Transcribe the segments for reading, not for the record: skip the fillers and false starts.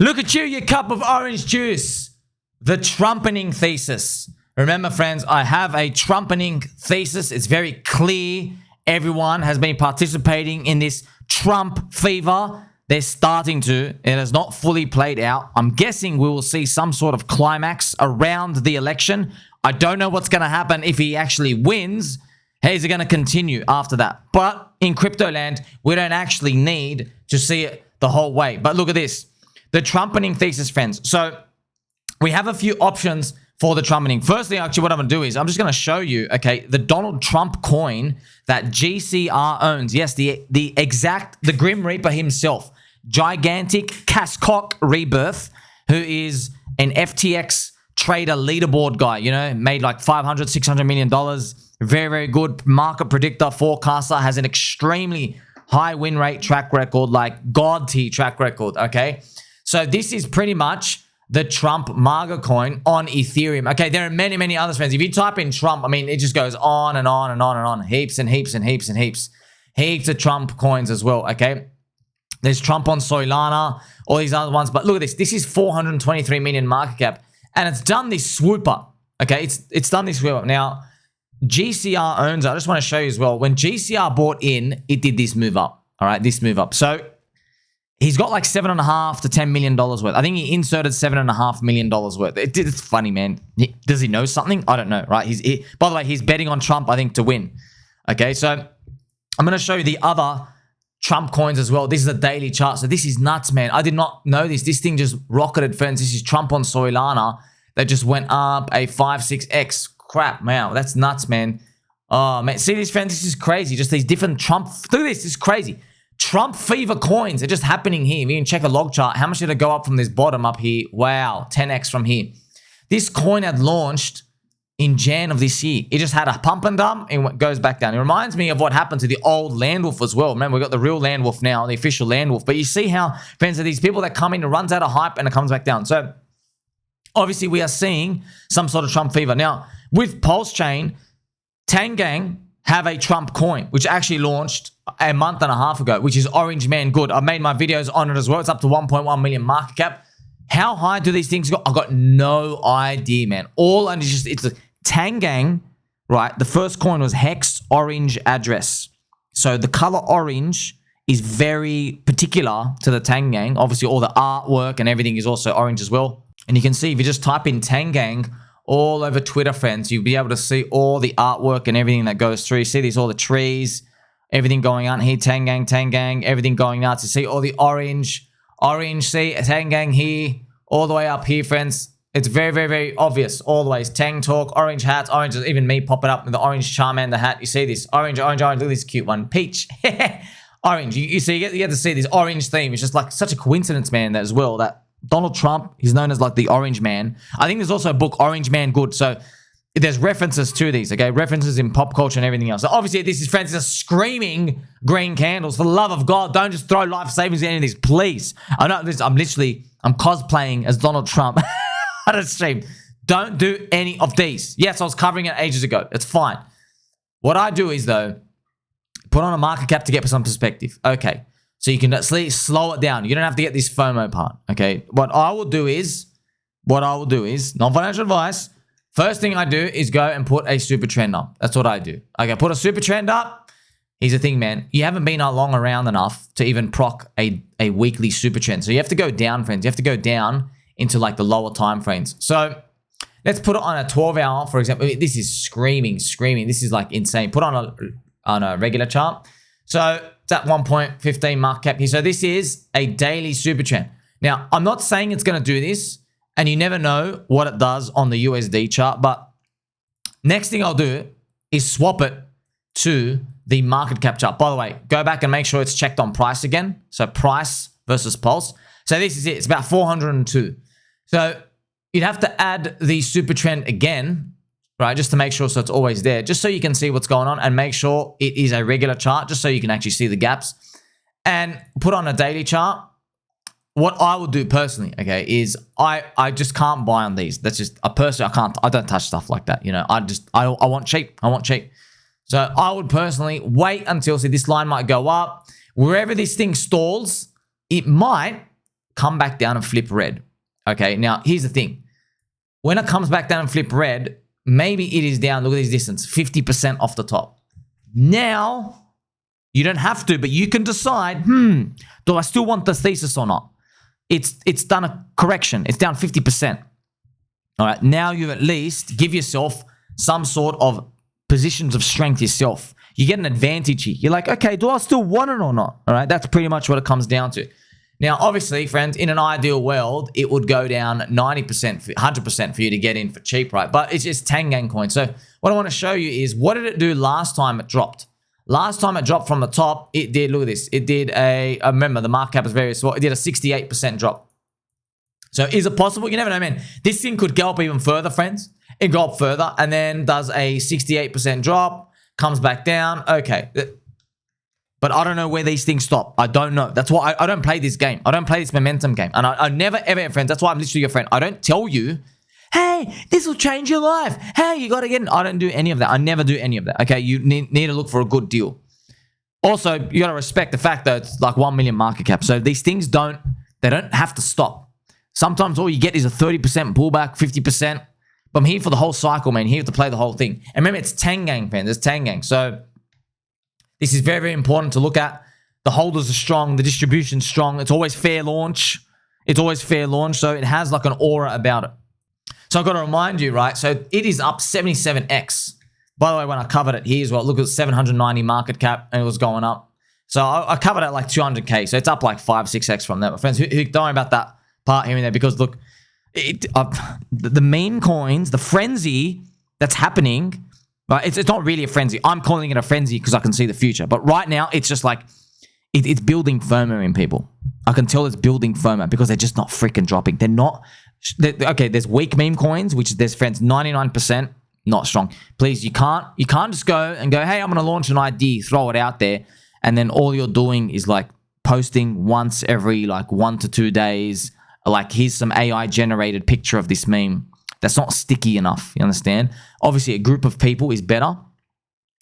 Look at you, your cup of orange juice. The Trumpening thesis. Remember, friends, I have a Trumpening thesis. It's very clear. Everyone has been participating in this Trump fever. They're starting to. It has not fully played out. I'm guessing we will see some sort of climax around the election. I don't know what's going to happen if he actually wins. Hey, is it going to continue after that? But in crypto land, we don't actually need to see it the whole way. But look at this. The Trumpening thesis, friends. So we have a few options for the Trumpening. Firstly, actually, what I'm going to do is I'm just going to show you, okay, the Donald Trump coin that GCR owns. Yes, the Grim Reaper himself. Gigantic Cascock Rebirth, who is an FTX trader leaderboard guy, you know, made like $500, $600 million. Very, very good market predictor, forecaster, has an extremely high win rate track record, like God tier track record, okay? So this is pretty much the Trump MAGA coin on Ethereum. Okay, there are many, many others, friends. If you type in Trump, I mean, it just goes on and on and on and on. Heaps and heaps and heaps and heaps. Heaps of Trump coins as well, okay? There's Trump on Solana, all these other ones. But look at this. This is 423 million market cap. And it's done this swoop up. Okay, it's done this swoop up. Now, GCR owns it. I just want to show you as well. When GCR bought in, it did this move up. All right, this move up. So he's got like $7.5 to $10 million worth. I think he inserted $7.5 million worth. It's funny, man. Does he know something? I don't know, right? By the way, he's betting on Trump, I think, to win. Okay, so I'm going to show you the other Trump coins as well. This is a daily chart. So this is nuts, man. I did not know this. This thing just rocketed, friends. This is Trump on Solana that just went up a 5-6x. Crap, wow. That's nuts, man. Oh, man. See this, friends? This is crazy. Just these different Trump. Look at this. This is crazy. Trump fever coins are just happening here. You can check a log chart. How much did it go up from this bottom up here? Wow. 10x from here. This coin had launched in Jan of this year. It just had a pump and dump and it goes back down. It reminds me of what happened to the old Land Wolf as well. Remember, we got the real Land Wolf now, the official Land Wolf. But you see how, friends, are these people that come in and runs out of hype and it comes back down. So obviously we are seeing some sort of Trump fever. Now, with PulseChain, Tang Gang have a Trump coin, which actually launched a month and a half ago, which is Orange Man Good. I've made my videos on it as well. It's up to 1.1 million market cap. How high do these things go? I've got no idea, man. All and it's a Tang Gang, right? The first coin was Hex Orange Address. So the color orange is very particular to the Tang Gang. Obviously, all the artwork and everything is also orange as well. And you can see if you just type in Tang Gang all over Twitter, friends, you'll be able to see all the artwork and everything that goes through. You see these, all the trees, everything going on here. Tang Gang, everything going nuts. You see all the orange, see Tang Gang here, all the way up here, friends. It's very, very, very obvious all the ways. Tang Talk, orange hats, orange, even me popping up with the orange Charmander hat. You see this? Orange. Look at this cute one. Peach. Orange. You see, you get to see this orange theme. It's just like such a coincidence, man, that as well. That Donald Trump, he's known as like the Orange Man. I think there's also a book, Orange Man Good. So there's references to these, okay? References in pop culture and everything else. So obviously, this is, friends, is screaming green candles. For the love of God, don't just throw life savings in any of these, please. I'm cosplaying as Donald Trump. On a stream. Don't do any of these. Yes, I was covering it ages ago. It's fine. What I do is, though, put on a market cap to get some perspective. Okay. So you can at least slow it down. You don't have to get this FOMO part. Okay. What I will do is, non-financial advice. First thing I do is go and put a SuperTrend up. That's what I do. Okay. Put a SuperTrend up. Here's the thing, man. You haven't been long around enough to even proc a weekly SuperTrend. So you have to go down, friends. You have to go down into like the lower time frames. So let's put it on a 12-hour, for example. This is screaming. This is like insane. Put on a regular chart. So it's at 1.15 market cap here. So this is a daily SuperTrend. Now, I'm not saying it's going to do this, and you never know what it does on the USD chart, but next thing I'll do is swap it to the market cap chart. By the way, go back and make sure it's checked on price again. So price versus pulse. So this is it. It's about 402. So you'd have to add the SuperTrend again, right? Just to make sure so it's always there. Just so you can see what's going on and make sure it is a regular chart, just so you can actually see the gaps. And put on a daily chart. What I would do personally, okay, is I just can't buy on these. That's just, I don't touch stuff like that. You know, I want cheap. So I would personally wait until, see, this line might go up. Wherever this thing stalls, it might come back down and flip red. Okay, now here's the thing. When it comes back down and flip red, maybe it is down, look at this distance, 50% off the top. Now, you don't have to, but you can decide, do I still want the thesis or not? It's done a correction. It's down 50%. All right, now you at least give yourself some sort of positions of strength yourself. You get an advantage here. You're like, okay, do I still want it or not? All right, that's pretty much what it comes down to. Now, obviously, friends, in an ideal world, it would go down 90%, 100% for you to get in for cheap, right? But it's just Tang Gang coin. So what I want to show you is what did it do last time it dropped? Last time it dropped from the top, it did, look at this. It did remember, the market cap is very small. It did a 68% drop. So is it possible? You never know, man. This thing could go up even further, friends. It go up further and then does a 68% drop, comes back down. Okay. But I don't know where these things stop. I don't know. That's why I don't play this game. I don't play this momentum game. And I never, ever, friends, that's why I'm literally your friend. I don't tell you, hey, this will change your life. Hey, you got to get in. I don't do any of that. I never do any of that. Okay, you need to look for a good deal. Also, you got to respect the fact that it's like 1 million market cap. So these things don't have to stop. Sometimes all you get is a 30% pullback, 50%. But I'm here for the whole cycle, man. Here to play the whole thing. And remember, it's Tang Gang, friends. It's Tang Gang. So this is very, very important to look at. The holders are strong. The distribution's strong. It's always fair launch. It's always fair launch. So it has like an aura about it. So I've got to remind you, right? So it is up 77x. By the way, when I covered it here as well, look at 790 market cap and it was going up. So I covered it at like 200K. So it's up like 5-6x from that. My friends, don't worry about that part here and there because look, the meme coins, the frenzy that's happening, right? It's not really a frenzy. I'm calling it a frenzy because I can see the future. But right now, it's just like, it's building FOMO in people. I can tell it's building FOMO because they're just not freaking dropping. They're not, okay, there's weak meme coins, which there's, friends, 99% not strong. Please, you can't just go and go, hey, I'm going to launch an ID, throw it out there. And then all you're doing is like posting once every like 1 to 2 days. Like, here's some AI generated picture of this meme. That's not sticky enough. You understand? Obviously, a group of people is better.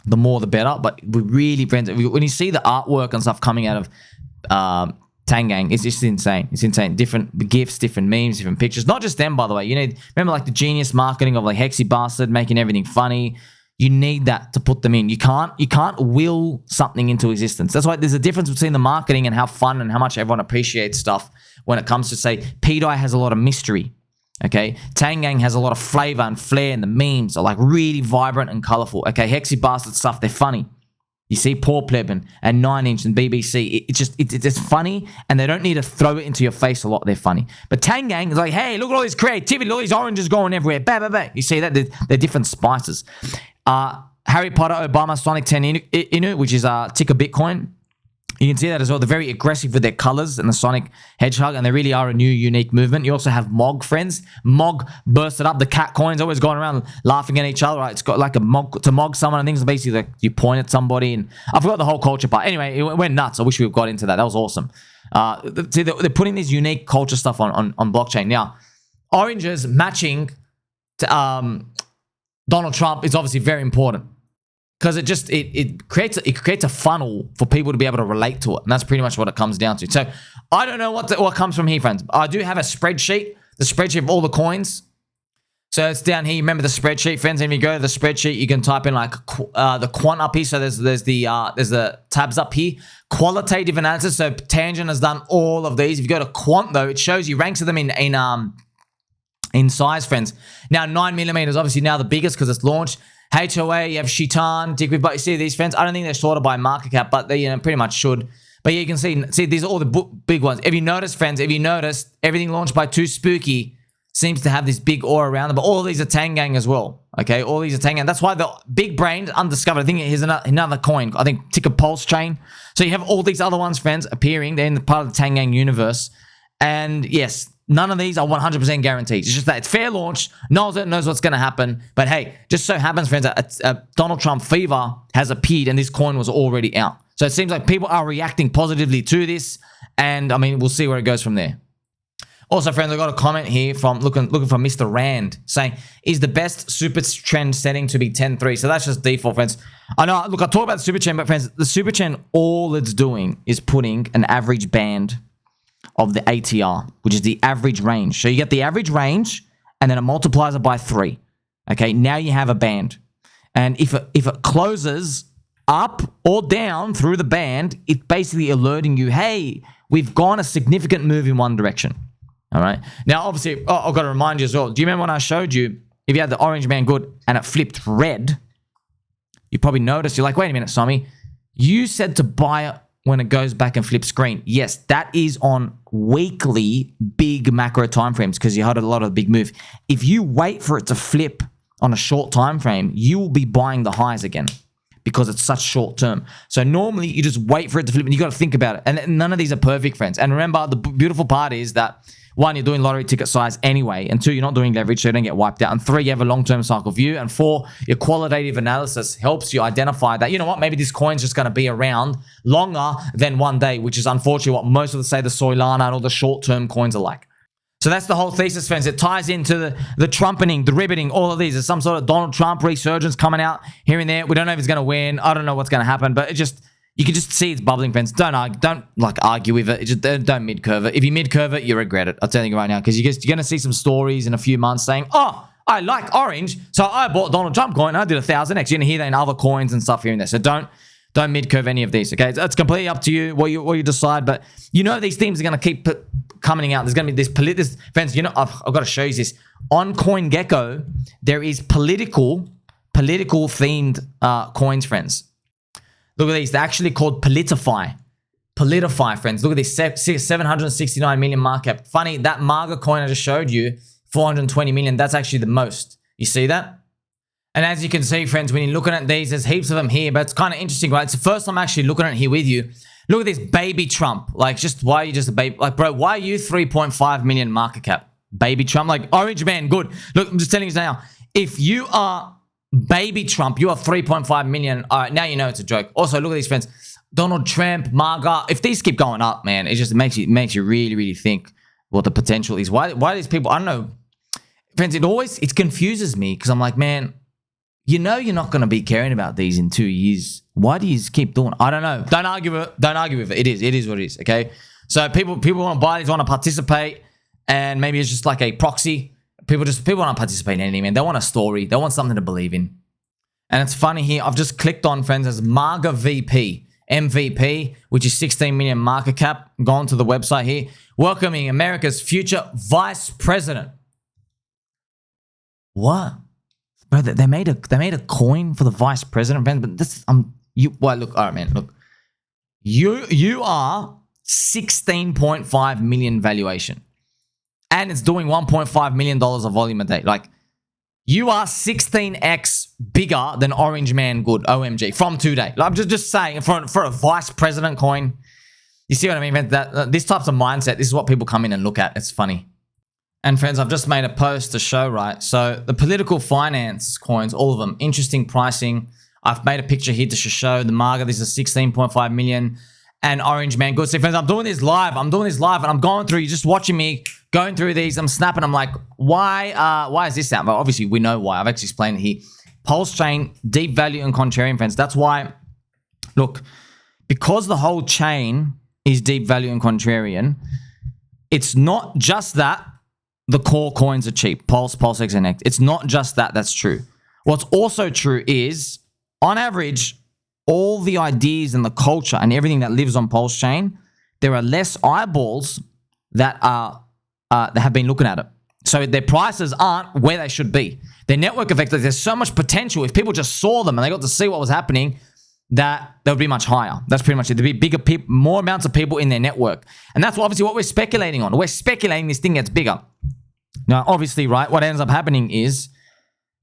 The more, the better. But we really, friends, when you see the artwork and stuff coming out of Tang Gang, it's just insane. It's insane. Different GIFs, different memes, different pictures. Not just them, by the way. You need, remember like the genius marketing of like Hexy Bastard making everything funny. You need that to put them in. You can't will something into existence. That's why there's a difference between the marketing and how fun and how much everyone appreciates stuff when it comes to, say, PDI has a lot of mystery. Okay, Tang Gang has a lot of flavor and flair, and the memes are like really vibrant and colorful. Okay, Hexy Bastard stuff, they're funny. You see Poor Pleb and 9 Inch and BBC, it's just funny, and they don't need to throw it into your face a lot. They're funny. But Tang Gang is like, hey, look at all this creativity, all these oranges going everywhere. Bah, bah, bah. You see that? They're different spices. Harry Potter, Obama, Sonic 10 Inu, which is ticker Bitcoin. You can see that as well. They're very aggressive with their colors and the Sonic Hedgehog, and they really are a new, unique movement. You also have Mog, friends. Mog bursted up. The cat coins always going around laughing at each other, right? It's got like a Mog to Mog someone and things. Basically, like you point at somebody, and I forgot the whole culture part. Anyway, it went nuts. I wish we got into that. That was awesome. See, they're putting this unique culture stuff on blockchain. Now, oranges matching to Donald Trump is obviously very important. Because it creates a funnel for people to be able to relate to it, and that's pretty much what it comes down to. So I don't know what comes from here, friends. I do have a spreadsheet, the spreadsheet of all the coins. So it's down here. Remember the spreadsheet, friends. And if you go to the spreadsheet, you can type in like the quant up here. So there's the tabs up here, qualitative analysis. So Tangent has done all of these. If you go to quant though, it shows you ranks of them in size, friends. Now 9mm is obviously now the biggest because it's launched. HOA, you have Shitan, Dick, but you see these, friends, I don't think they're sorted by market cap, but they pretty much should. But yeah, you can see these are all the big ones. If you notice, friends, everything launched by Too Spooky seems to have this big aura around them, but all of these are Tang Gang as well. Okay, all these are Tang Gang. That's why the big brain undiscovered. I think here's another coin. I think ticker PulseChain. So you have all these other ones, friends, appearing. They're in the part of the Tang Gang universe. And yes, none of these are 100% guaranteed. It's just that it's fair launch. No one knows what's going to happen. But hey, just so happens, friends, that Donald Trump fever has appeared and this coin was already out. So it seems like people are reacting positively to this. And I mean, we'll see where it goes from there. Also, friends, I got a comment here from looking for Mr. Rand saying, is the best SuperTrend setting to be 10.3? So that's just default, friends. I know, look, I talk about the SuperTrend, but friends, the SuperTrend, all it's doing is putting an average band of the ATR, which is the average range. So you get the average range, and then it multiplies it by 3. Okay, now you have a band. And if it closes up or down through the band, it's basically alerting you, hey, we've gone a significant move in one direction. All right. Now, obviously, I've got to remind you as well. Do you remember when I showed you, if you had the orange band good and it flipped red, you probably noticed, you're like, wait a minute, Sommi, you said to buy it when it goes back and flips green. Yes, that is on weekly big macro timeframes because you had a lot of big move. If you wait for it to flip on a short time frame, you will be buying the highs again because it's such short term. So normally you just wait for it to flip and you got to think about it. And none of these are perfect, friends. And remember, the beautiful part is that 1, you're doing lottery ticket size anyway. And 2, you're not doing leverage, so you don't get wiped out. And 3, you have a long-term cycle view. And 4, your qualitative analysis helps you identify that, you know what, maybe this coin's just going to be around longer than 1 day, which is unfortunately what most of the, say, the Solana and all the short-term coins are like. So that's the whole thesis, friends. It ties into the Trumpening, the ribbiting, all of these. There's some sort of Donald Trump resurgence coming out here and there. We don't know if he's going to win. I don't know what's going to happen, but it just... You can just see it's bubbling, friends. Don't argue with it. Just don't mid-curve it. If you mid-curve it, you regret it. I'll tell you right now. Because you're going to see some stories in a few months saying, oh, I like orange, so I bought Donald Trump coin. I did 1,000x. You're going to hear that in other coins and stuff here and there. So don't mid-curve any of these, okay? It's completely up to you what you decide. But you know these themes are going to keep coming out. There's going to be this friends, you know, I've got to show you this. On CoinGecko, there is political themed coins, friends. Look at these. They're actually called PolitiFi. PolitiFi, friends. Look at this. 769 million market cap. Funny, that MAGA coin I just showed you, 420 million. That's actually the most. You see that? And as you can see, friends, when you're looking at these, there's heaps of them here, but it's kind of interesting, right? It's the first time I'm actually looking at it here with you. Look at this baby Trump. Like, just why are you just a baby? Like, bro, why are you 3.5 million market cap? Baby Trump. Like, orange man, good. Look, I'm just telling you now. If you are... Baby Trump, you are 3.5 million. All right, now you know it's a joke. Also, look at these, friends. Donald Trump, MAGA. If these keep going up, man, it just makes you really think what the potential is. Why these people? I don't know, friends. It confuses me because I'm like, man, you know, you're not going to be caring about these in 2 years. Why do you keep doing it? I don't know. Don't argue with it. Don't argue with it. It is what it is. Okay. So people want to buy these, want to participate, and maybe it's just like a proxy. People want to participate in anything, man. They want a story. They want something to believe in. And it's funny here. I've just clicked on, friends, as MagaVP, MVP, which is 16 million market cap. Gone to the website here. Welcoming America's future vice president. What? Bro, they made a coin for the vice president, friends. But this, look, all right, man. Look, you are 16.5 million valuation. And it's doing $1.5 million of volume a day. Like, you are 16x bigger than Orange Man Good, OMG, from today. Like, I'm just saying, for a vice president coin, you see what I mean? This types of mindset, this is what people come in and look at. It's funny. And friends, I've just made a post to show, right? So the political finance coins, all of them, interesting pricing. I've made a picture here to show the MAGA. This is 16.5 million. And Orange Man Good. So friends, I'm doing this live. And I'm going through, you're just watching me going through these. I'm snapping. I'm like, why is this out? Well, obviously we know why. I've actually explained it here. PulseChain, deep value and contrarian, friends. That's why, look, because the whole chain is deep value and contrarian, it's not just that the core coins are cheap. Pulse, PulseX, and Nect. It's not just that. That's true. What's also true is, on average, all the ideas and the culture and everything that lives on PulseChain, there are less eyeballs that have been looking at it. So their prices aren't where they should be. Their network effect, there's so much potential. If people just saw them and they got to see what was happening, that they would be much higher. That's pretty much it. There'd be bigger people, more amounts of people in their network. And that's obviously what we're speculating on. We're speculating this thing gets bigger. Now, obviously, right, what ends up happening is,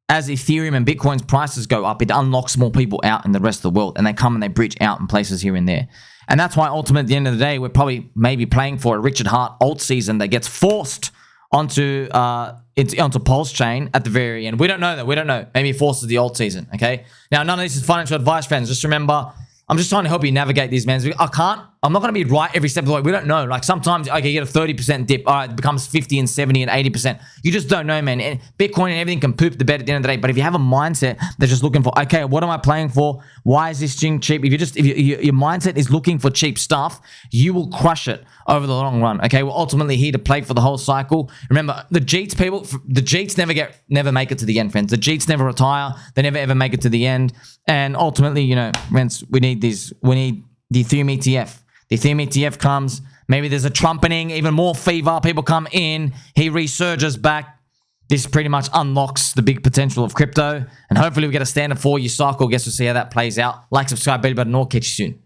as Ethereum and Bitcoin's prices go up, it unlocks more people out in the rest of the world, and they come and they bridge out in places here and there. And that's why ultimately at the end of the day, we're probably maybe playing for a Richard Hart alt season that gets forced onto PulseChain at the very end. We don't know that. We don't know. Maybe it forces the alt season, okay? Now, none of this is financial advice, friends. Just remember, I'm just trying to help you navigate these, man. I'm not going to be right every step of the way. We don't know. Like sometimes, okay, you get a 30% dip. All right, it becomes 50 and 70 and 80%. You just don't know, man. And Bitcoin and everything can poop the bed at the end of the day. But if you have a mindset that's just looking for, okay, what am I playing for? Why is this thing cheap? If your mindset is looking for cheap stuff, you will crush it over the long run. Okay, we're ultimately here to play for the whole cycle. Remember, the Jeets people, the Jeets never make it to the end, friends. The Jeets never retire. They never ever make it to the end. And ultimately, you know, friends, we need the Ethereum ETF. The Ethereum ETF comes, maybe there's a Trumpening, even more fever, people come in, he resurges back. This pretty much unlocks the big potential of crypto, and hopefully we get a standard 4-year cycle. Guess we'll see how that plays out. Like, subscribe, baby button, or catch you soon.